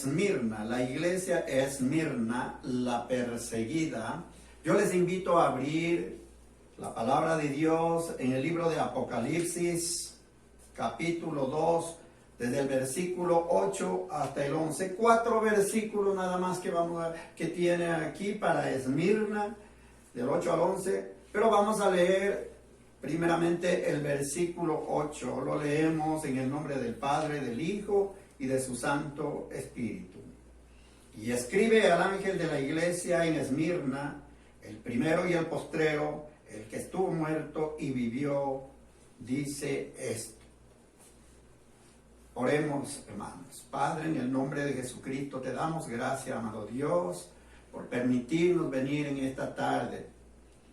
Esmirna, la iglesia Esmirna, la perseguida. Yo les invito a abrir la palabra de Dios en el libro de Apocalipsis, capítulo 2, desde el versículo 8 hasta el 11. 4 versículos nada más que tiene aquí para Esmirna, del 8 al 11. Pero vamos a leer primeramente el versículo 8. Lo leemos en el nombre del Padre, del Hijo y de su Santo Espíritu. Y escribe al ángel de la iglesia en Esmirna, el primero y el postrero, el que estuvo muerto y vivió, dice esto. Oremos, hermanos. Padre, en el nombre de Jesucristo, te damos gracias, amado Dios, por permitirnos venir en esta tarde.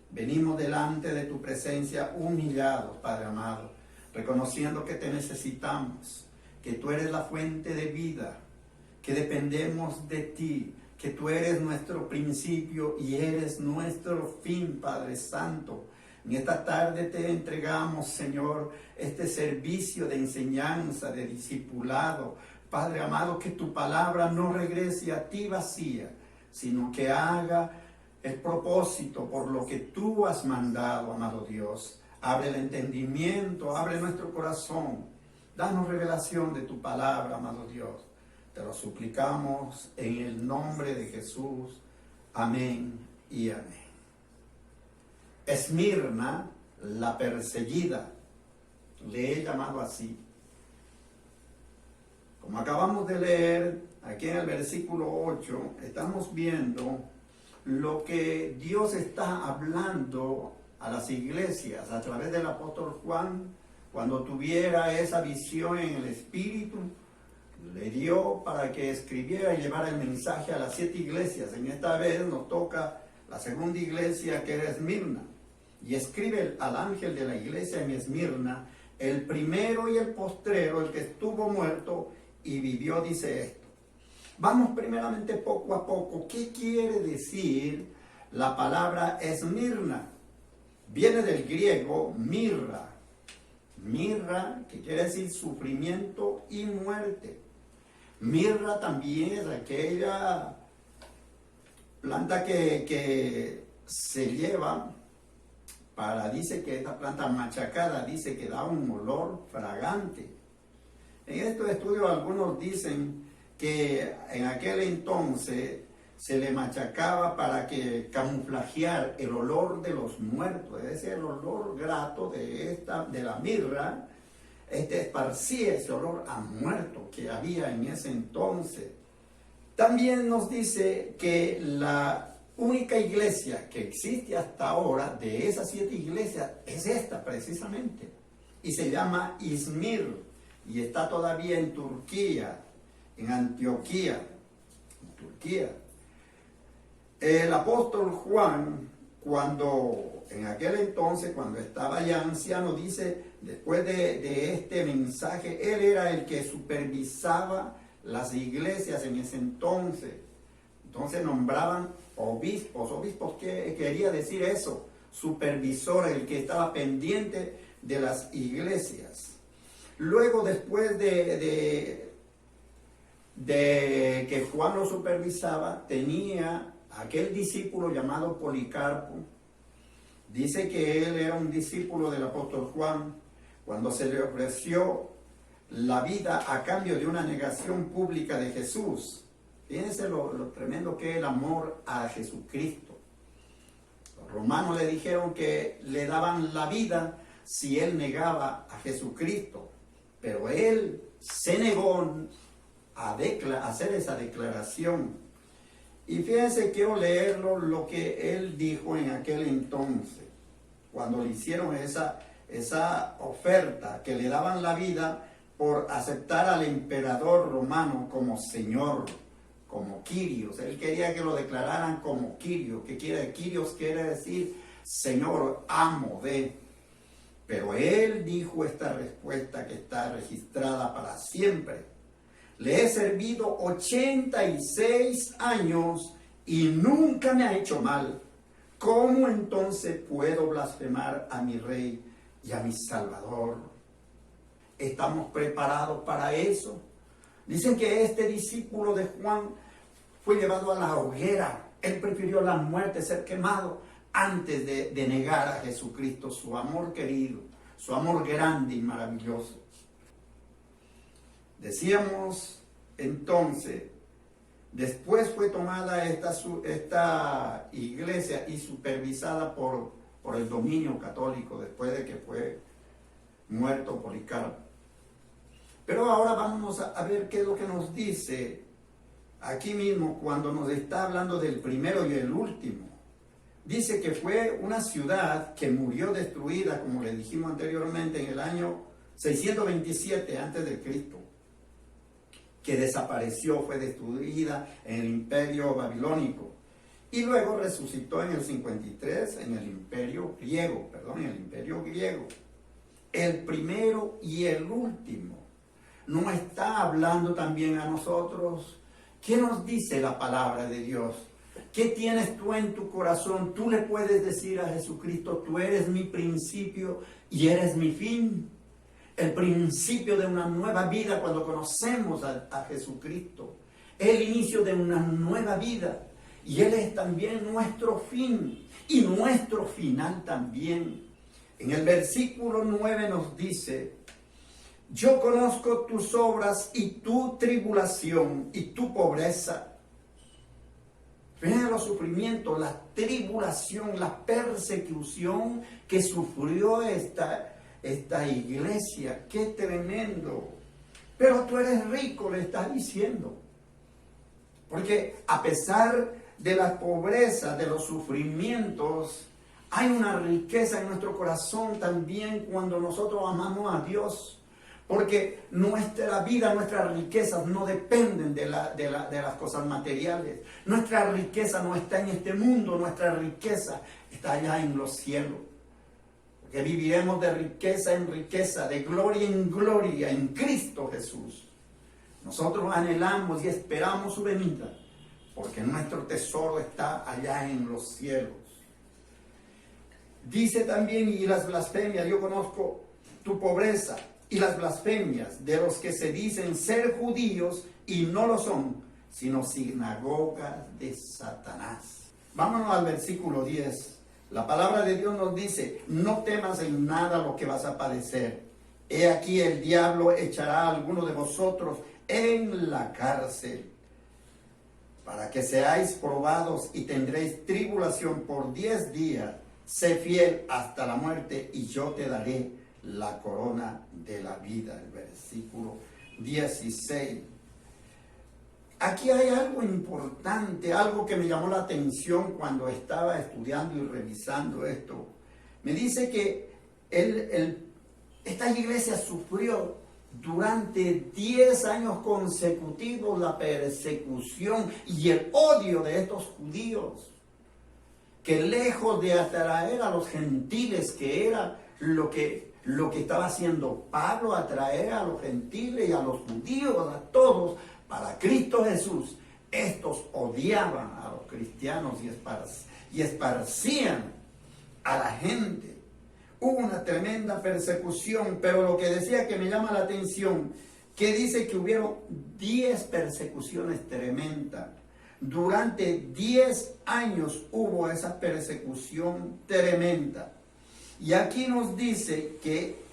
Venimos delante de tu presencia humillados, Padre amado, reconociendo que te necesitamos, que tú eres la fuente de vida, que dependemos de ti, que tú eres nuestro principio y eres nuestro fin, Padre Santo. En esta tarde te entregamos, Señor, este servicio de enseñanza, de discipulado. Padre amado, que tu palabra no regrese a ti vacía, sino que haga el propósito por lo que tú has mandado, amado Dios. Abre el entendimiento, abre nuestro corazón. Danos revelación de tu palabra, amado Dios. Te lo suplicamos en el nombre de Jesús. Amén y amén. Esmirna, la perseguida, le he llamado así. Como acabamos de leer aquí en el versículo 8, estamos viendo lo que Dios está hablando a las iglesias a través del apóstol Juan. Cuando tuviera esa visión en el Espíritu, le dio para que escribiera y llevara el mensaje a las 7 iglesias. En esta vez nos toca la segunda iglesia, que era Esmirna. Y escribe al ángel de la iglesia en Esmirna, el primero y el postrero, el que estuvo muerto y vivió, dice esto. Vamos primeramente poco a poco. ¿Qué quiere decir la palabra Esmirna? Viene del griego mirra. Mirra, que quiere decir sufrimiento y muerte. Mirra también es aquella planta que se lleva dice que esta planta machacada, dice que da un olor fragante. En estos estudios algunos dicen que en aquel entonces se le machacaba para que camuflajear el olor de los muertos, es decir, el olor grato de la mirra, esparcía ese olor a muerto que había en ese entonces. También nos dice que la única iglesia que existe hasta ahora de esas 7 iglesias es esta precisamente, y se llama Izmir, y está todavía en Turquía, en Antioquía, en Turquía. El apóstol Juan, en aquel entonces, cuando estaba ya anciano, dice, después de este mensaje, él era el que supervisaba las iglesias en ese entonces. Entonces nombraban obispos. Obispos, ¿qué quería decir eso? Supervisor, el que estaba pendiente de las iglesias. Luego, después de que Juan lo supervisaba, tenía aquel discípulo llamado Policarpo. Dice que él era un discípulo del apóstol Juan. Cuando se le ofreció la vida a cambio de una negación pública de Jesús. Fíjense lo tremendo que es el amor a Jesucristo. Los romanos le dijeron que le daban la vida si él negaba a Jesucristo. Pero él se negó a hacer esa declaración. Y fíjense, quiero leerlo lo que él dijo en aquel entonces, cuando le hicieron esa oferta, que le daban la vida por aceptar al emperador romano como señor, como Kyrios. Él quería que lo declararan como Kyrios, Kyrios quiere decir señor, amo de. Pero él dijo esta respuesta que está registrada para siempre. Le he servido 86 años y nunca me ha hecho mal. ¿Cómo entonces puedo blasfemar a mi Rey y a mi Salvador? ¿Estamos preparados para eso? Dicen que este discípulo de Juan fue llevado a la hoguera. Él prefirió la muerte, ser quemado, antes de negar a Jesucristo, su amor querido, su amor grande y maravilloso. Decíamos entonces, después fue tomada esta iglesia y supervisada por el dominio católico, después de que fue muerto Policarpo. Pero ahora vamos a ver qué es lo que nos dice aquí mismo cuando nos está hablando del primero y el último. Dice que fue una ciudad que murió destruida, como le dijimos anteriormente, en el año 627 a.C., que desapareció, fue destruida en el imperio babilónico. Y luego resucitó en el 53 en el imperio griego, El primero y el último. ¿No está hablando también a nosotros? ¿Qué nos dice la palabra de Dios? ¿Qué tienes tú en tu corazón? Tú le puedes decir a Jesucristo, tú eres mi principio y eres mi fin. El principio de una nueva vida cuando conocemos a Jesucristo. El inicio de una nueva vida. Y Él es también nuestro fin y nuestro final también. En el versículo 9 nos dice, yo conozco tus obras y tu tribulación y tu pobreza. Vean los sufrimientos, la tribulación, la persecución que sufrió esta iglesia. ¡Qué tremendo! Pero tú eres rico, le está diciendo. Porque a pesar de la pobreza, de los sufrimientos, hay una riqueza en nuestro corazón también cuando nosotros amamos a Dios. Porque nuestra vida, nuestras riquezas no dependen de las cosas materiales. Nuestra riqueza no está en este mundo, nuestra riqueza está allá en los cielos. Porque viviremos de riqueza en riqueza, de gloria en gloria en Cristo Jesús. Nosotros anhelamos y esperamos su venida, porque nuestro tesoro está allá en los cielos. Dice también, y las blasfemias, yo conozco tu pobreza y las blasfemias de los que se dicen ser judíos y no lo son, sino sinagogas de Satanás. Vámonos al versículo 10. La palabra de Dios nos dice, no temas en nada lo que vas a padecer. He aquí el diablo echará a alguno de vosotros en la cárcel, para que seáis probados y tendréis tribulación por 10 días. Sé fiel hasta la muerte y yo te daré la corona de la vida. El versículo 16. Aquí hay algo importante, algo que me llamó la atención cuando estaba estudiando y revisando esto. Me dice que esta iglesia sufrió durante 10 años consecutivos la persecución y el odio de estos judíos, que lejos de atraer a los gentiles, que era lo que estaba haciendo Pablo, atraer a los gentiles y a los judíos, a todos, para Cristo Jesús, estos odiaban a los cristianos y esparcían a la gente. Hubo una tremenda persecución, pero lo que decía que me llama la atención, que dice que hubieron 10 persecuciones tremendas. Durante 10 años hubo esa persecución tremenda. Y aquí nos dice que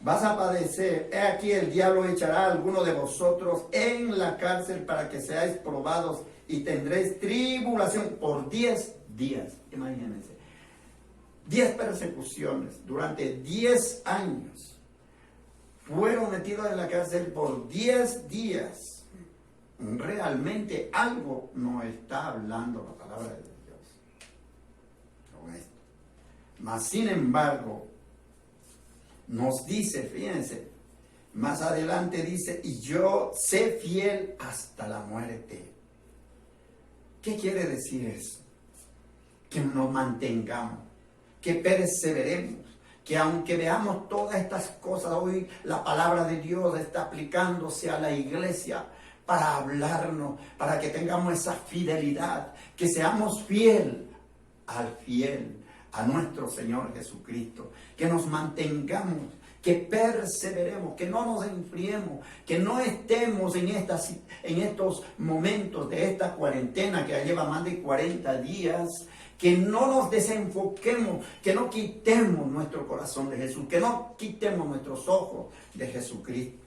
vas a padecer, he aquí el diablo echará a alguno de vosotros en la cárcel para que seáis probados y tendréis tribulación por 10 días. Imagínense, 10 persecuciones durante 10 años. Fueron metidos en la cárcel por 10 días. Realmente algo no está hablando la palabra de Dios con esto. Mas sin embargo, nos dice, fíjense, más adelante dice, y yo sé fiel hasta la muerte. ¿Qué quiere decir eso? Que nos mantengamos, que perseveremos, que aunque veamos todas estas cosas, hoy la palabra de Dios está aplicándose a la iglesia para hablarnos, para que tengamos esa fidelidad, que seamos fiel, a nuestro Señor Jesucristo, que nos mantengamos, que perseveremos, que no nos enfriemos, que no estemos en estos momentos de esta cuarentena que ya lleva más de 40 días, que no nos desenfoquemos, que no quitemos nuestro corazón de Jesús, que no quitemos nuestros ojos de Jesucristo.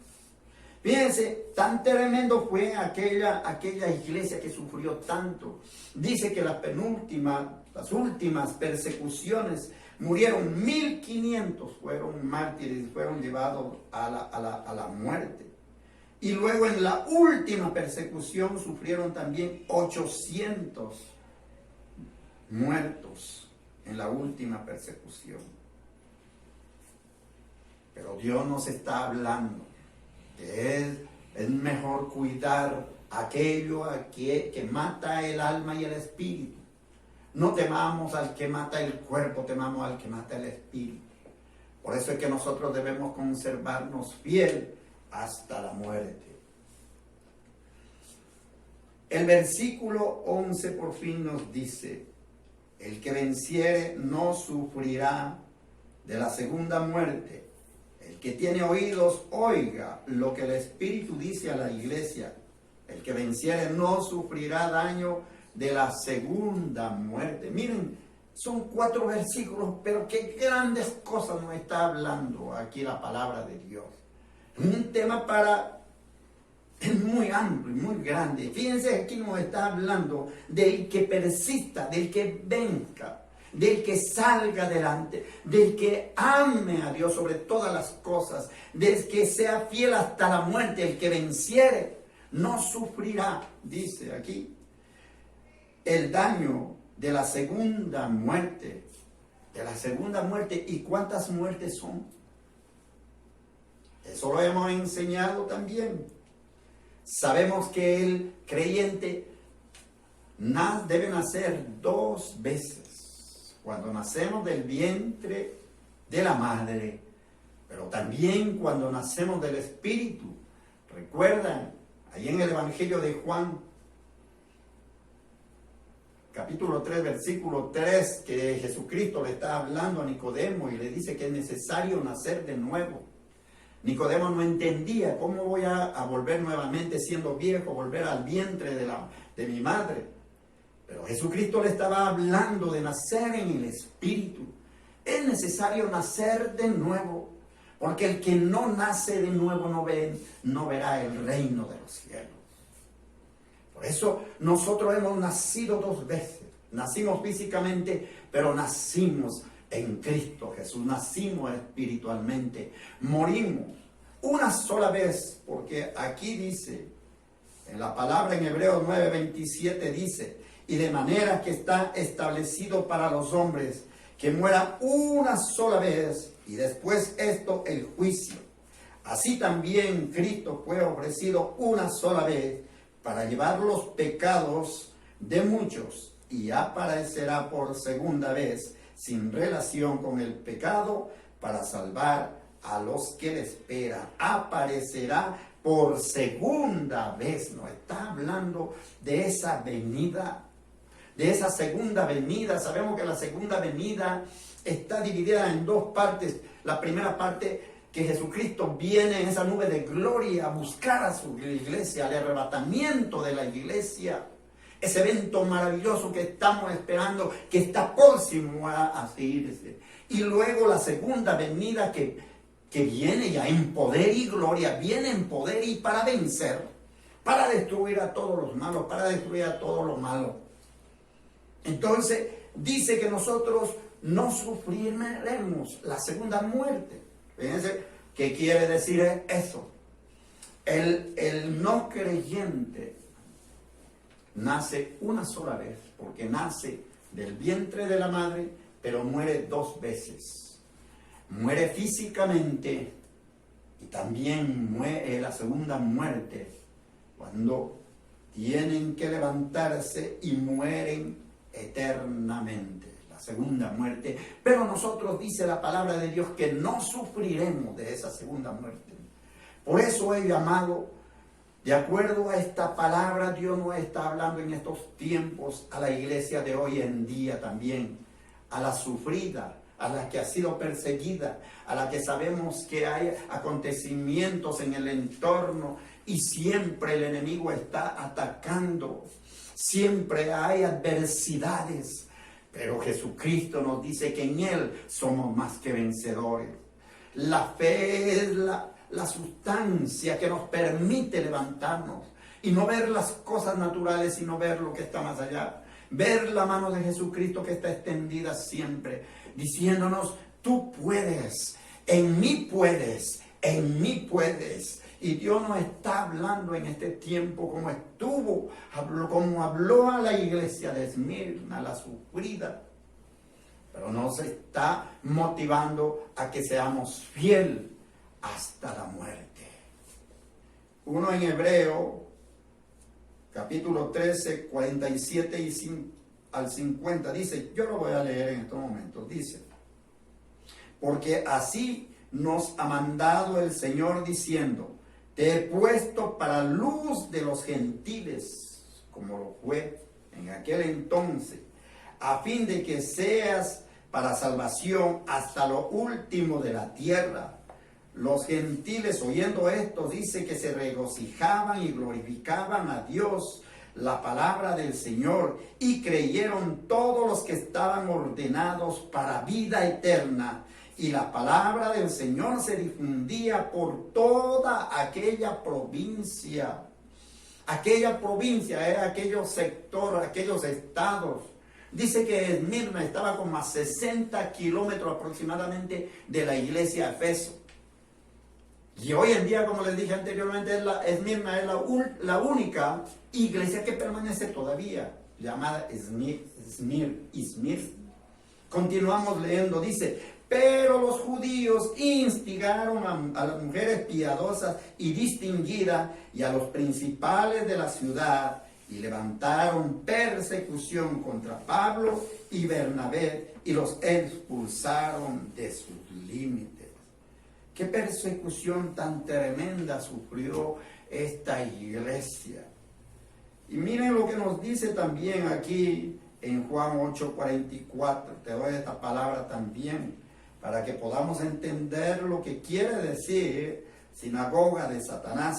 Fíjense, tan tremendo fue aquella iglesia que sufrió tanto. Dice que las últimas persecuciones murieron 1500, fueron mártires, fueron llevados a la muerte. Y luego en la última persecución sufrieron también 800 muertos en la última persecución. Pero Dios nos está hablando que es mejor cuidar aquello que mata el alma y el espíritu. No temamos al que mata el cuerpo, temamos al que mata el espíritu. Por eso es que nosotros debemos conservarnos fiel hasta la muerte. El versículo 11 por fin nos dice: el que venciere no sufrirá de la segunda muerte. El que tiene oídos, oiga lo que el Espíritu dice a la iglesia. El que venciere no sufrirá daño de la segunda muerte. Miren, son 4 versículos, pero qué grandes cosas nos está hablando aquí la palabra de Dios. Un tema es muy amplio y muy grande. Fíjense, aquí nos está hablando del que persista, del que venga, del que salga adelante, del que ame a Dios sobre todas las cosas, del que sea fiel hasta la muerte. El que venciere no sufrirá, dice aquí, el daño de la segunda muerte. De la segunda muerte. ¿Y cuántas muertes son? Eso lo hemos enseñado también. Sabemos que el creyente debe nacer 2 veces. Cuando nacemos del vientre de la madre, pero también cuando nacemos del Espíritu. ¿Recuerdan? Ahí en el Evangelio de Juan, capítulo 3, versículo 3, que Jesucristo le está hablando a Nicodemo y le dice que es necesario nacer de nuevo. Nicodemo no entendía cómo voy a volver nuevamente siendo viejo, volver al vientre de mi madre. Pero Jesucristo le estaba hablando de nacer en el Espíritu. Es necesario nacer de nuevo, porque el que no nace de nuevo no verá el reino de los cielos. Por eso nosotros hemos nacido 2 veces. Nacimos físicamente, pero nacimos en Cristo Jesús. Nacimos espiritualmente. Morimos una sola vez, porque aquí dice, en la palabra en Hebreos 9:27 dice: y de manera que está establecido para los hombres que mueran una sola vez, y después esto el juicio. Así también Cristo fue ofrecido una sola vez para llevar los pecados de muchos, y aparecerá por segunda vez sin relación con el pecado para salvar a los que le esperan. Aparecerá por segunda vez. Nos está hablando de esa venida, de esa segunda venida. Sabemos que la segunda venida está dividida en 2 partes. La primera parte, que Jesucristo viene en esa nube de gloria a buscar a su iglesia, al arrebatamiento de la iglesia. Ese evento maravilloso que estamos esperando, que está próximo a seguirse. Y luego la segunda venida que viene ya en poder y gloria, viene en poder y para vencer, para destruir a todos los malos, para destruir a todo lo malo. Entonces dice que nosotros no sufriremos la segunda muerte. Fíjense, ¿qué quiere decir eso? El no creyente nace una sola vez, porque nace del vientre de la madre, pero muere 2 veces. Muere físicamente y también muere la segunda muerte, cuando tienen que levantarse y mueren eternamente. La segunda muerte. Pero nosotros, dice la palabra de Dios, que no sufriremos de esa segunda muerte. Por eso he llamado, de acuerdo a esta palabra, Dios nos está hablando en estos tiempos a la iglesia de hoy en día también, a la sufrida, a la que ha sido perseguida, a la que sabemos que hay acontecimientos en el entorno y siempre el enemigo está atacando, siempre hay adversidades, pero Jesucristo nos dice que en Él somos más que vencedores. La fe es la sustancia que nos permite levantarnos y no ver las cosas naturales, sino ver lo que está más allá. Ver la mano de Jesucristo que está extendida siempre, diciéndonos, tú puedes, en mí puedes, en mí puedes. Y Dios nos está hablando en este tiempo como como habló a la iglesia de Esmirna, la sufrida. Pero nos está motivando a que seamos fieles hasta la muerte. Uno en Hebreo, capítulo 13, 47 al 50, dice, yo lo voy a leer en estos momentos, dice, porque así nos ha mandado el Señor diciendo, te he puesto para luz de los gentiles, como lo fue en aquel entonces, a fin de que seas para salvación hasta lo último de la tierra. Los gentiles, oyendo esto, dice que se regocijaban y glorificaban a Dios, la palabra del Señor, y creyeron todos los que estaban ordenados para vida eterna. Y la palabra del Señor se difundía por toda aquella provincia. Aquella provincia era aquellos sectores, aquellos estados. Dice que Esmirna estaba como a 60 kilómetros aproximadamente de la iglesia de Efeso. Y hoy en día, como les dije anteriormente, Esmirna es la única iglesia que permanece todavía, llamada Izmir. Continuamos leyendo, dice, pero los judíos instigaron a las mujeres piadosas y distinguidas y a los principales de la ciudad y levantaron persecución contra Pablo y Bernabé y los expulsaron de sus límites. ¿Qué persecución tan tremenda sufrió esta iglesia? Y miren lo que nos dice también aquí en Juan 8:44. Te doy esta palabra también para que podamos entender lo que quiere decir sinagoga de Satanás.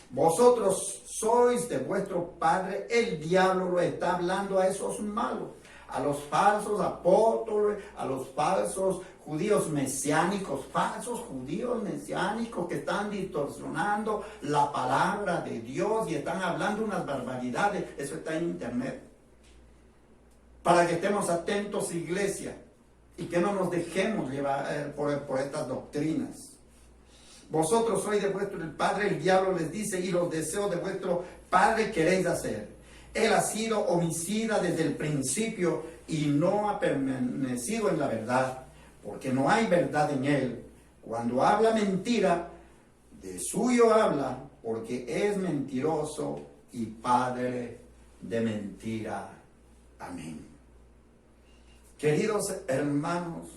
Vosotros sois de vuestro padre el diablo, lo está hablando a esos malos, a los falsos apóstoles, a los falsos judíos mesiánicos, falsos judíos mesiánicos que están distorsionando la palabra de Dios y están hablando unas barbaridades. Eso está en internet. Para que estemos atentos, iglesia, y que no nos dejemos llevar por estas doctrinas. Vosotros sois de vuestro padre, el diablo les dice, y los deseos de vuestro padre queréis hacer. Él ha sido homicida desde el principio y no ha permanecido en la verdad, porque no hay verdad en él. Cuando habla mentira, de suyo habla, porque es mentiroso y padre de mentira. Amén. Queridos hermanos,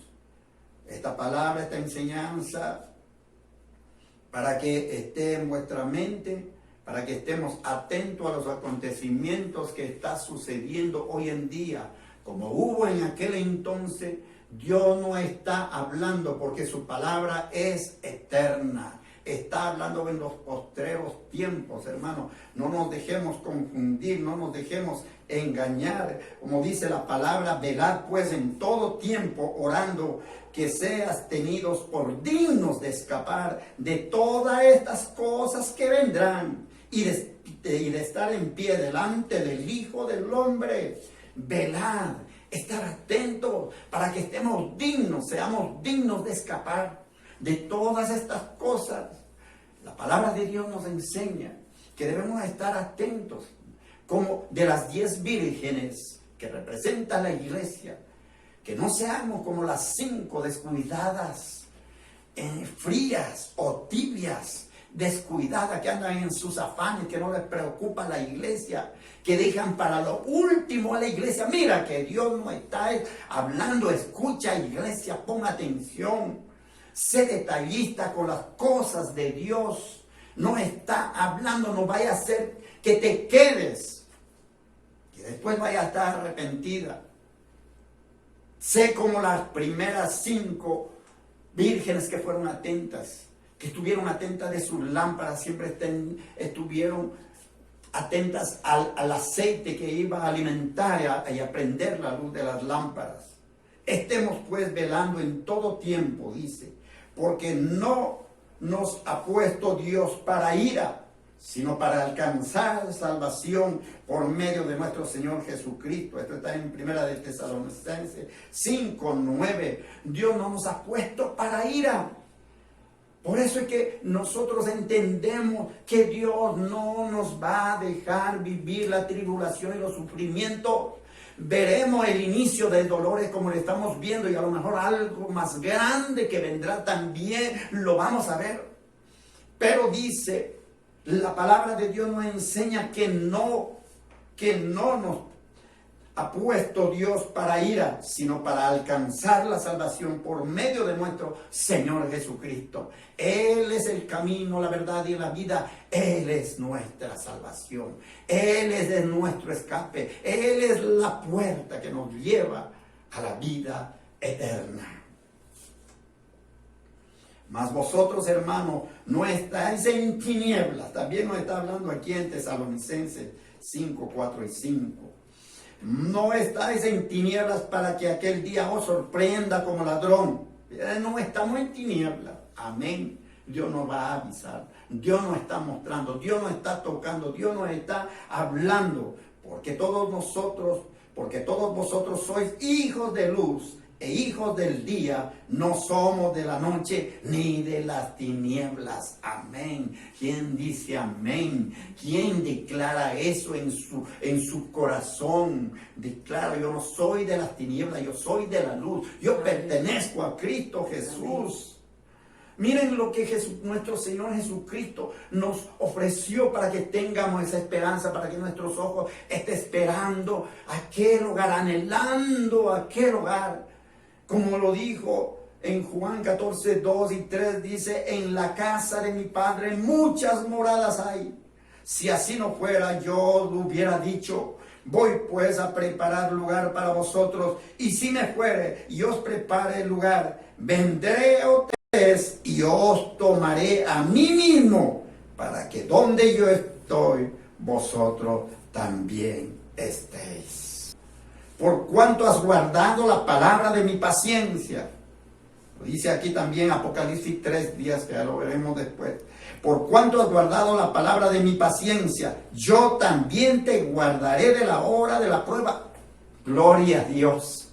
esta palabra, esta enseñanza, para que esté en vuestra mente, para que estemos atentos a los acontecimientos que está sucediendo hoy en día, como hubo en aquel entonces. Dios no está hablando porque su palabra es eterna. Está hablando en los postreros tiempos, hermanos. No nos dejemos confundir, no nos dejemos engañar. Como dice la palabra, velad pues en todo tiempo orando, que seas tenidos por dignos de escapar de todas estas cosas que vendrán y de estar en pie delante del Hijo del Hombre. Velad, estar atentos para que estemos dignos, seamos dignos de escapar de todas estas cosas. La palabra de Dios nos enseña que debemos estar atentos, como de las 10 vírgenes que representa la iglesia, que no seamos como las 5 descuidadas, frías o tibias, descuidadas, que andan en sus afanes, que no les preocupa la iglesia, que dejan para lo último a la iglesia. Mira que Dios no está hablando, escucha iglesia, pon atención, sé detallista con las cosas de Dios. No está hablando, no vaya a ser que te quedes, que después vaya a estar arrepentida. Sé como las primeras 5 vírgenes que fueron atentas, que estuvieron atentas de sus lámparas, siempre estuvieron atentas al aceite que iba a alimentar y a prender la luz de las lámparas. Estemos pues velando en todo tiempo, dice, porque no nos ha puesto Dios para ira, sino para alcanzar salvación por medio de nuestro Señor Jesucristo. Esto está en 1 de Tesalonicenses 5:9. Dios no nos ha puesto para ira. Por eso es que nosotros entendemos que Dios no nos va a dejar vivir la tribulación y los sufrimientos. Veremos el inicio de dolores como lo estamos viendo, y a lo mejor algo más grande que vendrá también lo vamos a ver. Pero dice, la palabra de Dios nos enseña que no nos ha puesto Dios para ira, sino para alcanzar la salvación por medio de nuestro Señor Jesucristo. Él es el camino, la verdad y la vida. Él es nuestra salvación. Él es nuestro escape. Él es la puerta que nos lleva a la vida eterna. Mas vosotros, hermanos, no estáis en tinieblas. También nos está hablando aquí en Tesalonicenses 5, 4 y 5. No estáis en tinieblas para que aquel día os sorprenda como ladrón. No estamos en tinieblas. Amén. Dios nos va a avisar. Dios nos está mostrando. Dios nos está tocando. Dios nos está hablando. Porque todos vosotros sois hijos de luz e hijos del día, no somos de la noche ni de las tinieblas. Amén. ¿Quién dice amén? ¿Quién declara eso en su corazón? Declara, yo no soy de las tinieblas, yo soy de la luz. Yo pertenezco a Cristo Jesús. Miren lo que nuestro Señor Jesucristo nos ofreció para que tengamos esa esperanza, para que nuestros ojos estén esperando aquel hogar, anhelando aquel hogar. Como lo dijo en Juan 14, 2 y 3, dice, en la casa de mi Padre muchas moradas hay. Si así no fuera, yo lo hubiera dicho. Voy pues a preparar lugar para vosotros, y si me fuere y os prepare el lugar, vendré otra vez y os tomaré a mí mismo, para que donde yo estoy, vosotros también estéis. Por cuanto has guardado la palabra de mi paciencia. Lo dice aquí también Apocalipsis 3 días, que ya lo veremos después. Por cuanto has guardado la palabra de mi paciencia, yo también te guardaré de la hora de la prueba. Gloria a Dios.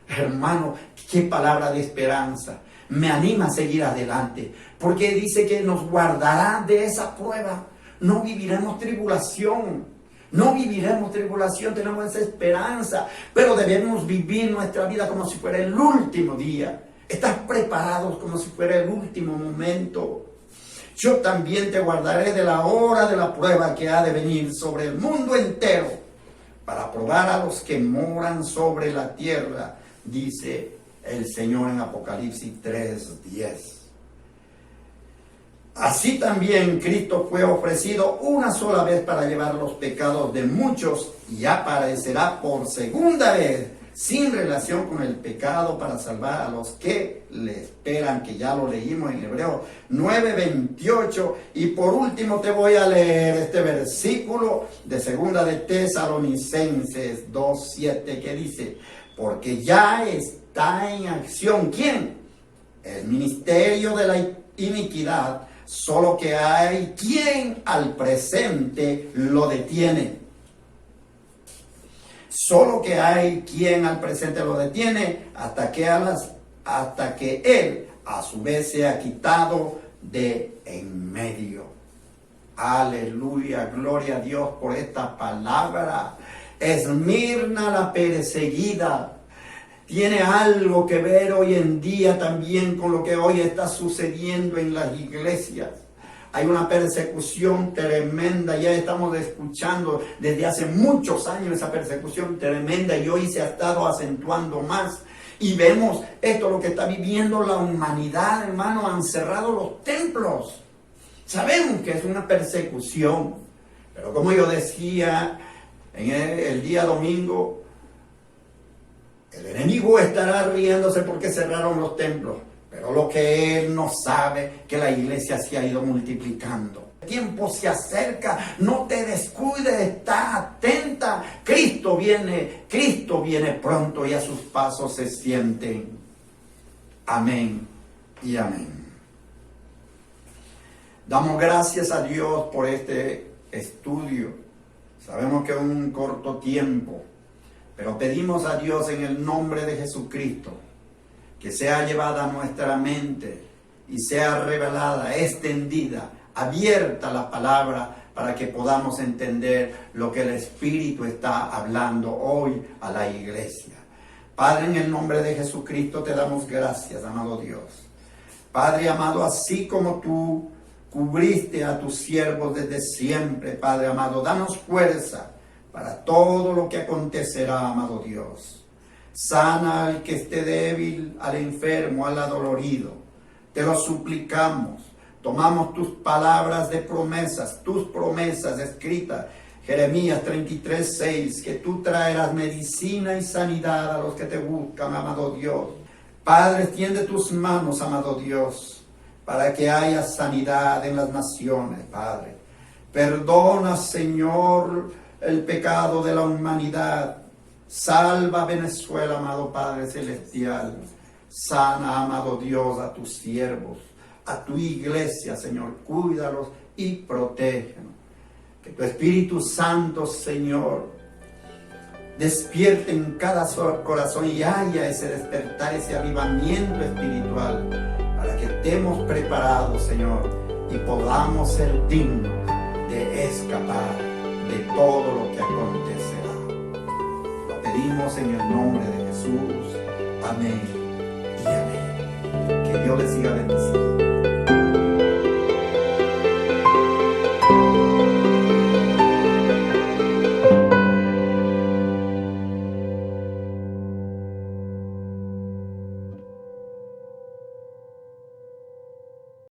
Hermano, qué palabra de esperanza. Me anima a seguir adelante, porque dice que nos guardará de esa prueba. No viviremos tribulación. No viviremos tribulación, tenemos esa esperanza, pero debemos vivir nuestra vida como si fuera el último día. Estar preparados como si fuera el último momento. Yo también te guardaré de la hora de la prueba que ha de venir sobre el mundo entero, para probar a los que moran sobre la tierra, dice el Señor en Apocalipsis 3:10. Así también Cristo fue ofrecido una sola vez para llevar los pecados de muchos, y aparecerá por segunda vez sin relación con el pecado para salvar a los que le esperan, que ya lo leímos en Hebreos 9:28. Y por último te voy a leer este versículo de segunda de Tesalonicenses 2:7, que dice, porque ya está en acción, ¿quién? El ministerio de la iniquidad, solo que hay quien al presente lo detiene. Solo que hay quien al presente lo detiene hasta que él a su vez se ha quitado de en medio. Aleluya, gloria a Dios por esta palabra. Esmirna la perseguida tiene algo que ver hoy en día también con lo que hoy está sucediendo en las iglesias. Hay una persecución tremenda, ya estamos escuchando desde hace muchos años esa persecución tremenda, y hoy se ha estado acentuando más. Y vemos esto, lo que está viviendo la humanidad, hermano. Han cerrado los templos. Sabemos que es una persecución, pero como yo decía en el día domingo, El enemigo estará riéndose porque cerraron los templos, pero lo que él no sabe, que la iglesia se ha ido multiplicando. El tiempo se acerca, no te descuides, está atenta. Cristo viene pronto y a sus pasos se sienten. Amén y amén. Damos gracias a Dios por este estudio. Sabemos que es un corto tiempo, pero pedimos a Dios en el nombre de Jesucristo que sea llevada a nuestra mente y sea revelada, extendida, abierta la palabra para que podamos entender lo que el Espíritu está hablando hoy a la iglesia. Padre, en el nombre de Jesucristo te damos gracias, amado Dios. Padre amado, así como tú cubriste a tus siervos desde siempre, Padre amado, danos fuerza para todo lo que acontecerá, amado Dios. Sana al que esté débil, al enfermo, al adolorido. Te lo suplicamos. Tomamos tus palabras de promesas, tus promesas escritas. Jeremías 33:6, que tú traerás medicina y sanidad a los que te buscan, amado Dios. Padre, extiende tus manos, amado Dios, para que haya sanidad en las naciones, Padre. Perdona, Señor, el pecado de la humanidad. Salva a Venezuela, amado Padre Celestial. Sana, amado Dios, a tus siervos, a tu iglesia, Señor. Cuídalos y protégenos. Que tu Espíritu Santo, Señor, despierte en cada corazón y haya ese despertar, ese avivamiento espiritual, para que estemos preparados, Señor, y podamos ser dignos de escapar de todo lo que acontecerá. Lo pedimos en el nombre de Jesús. Amén y amén. Que Dios les siga bendiciendo.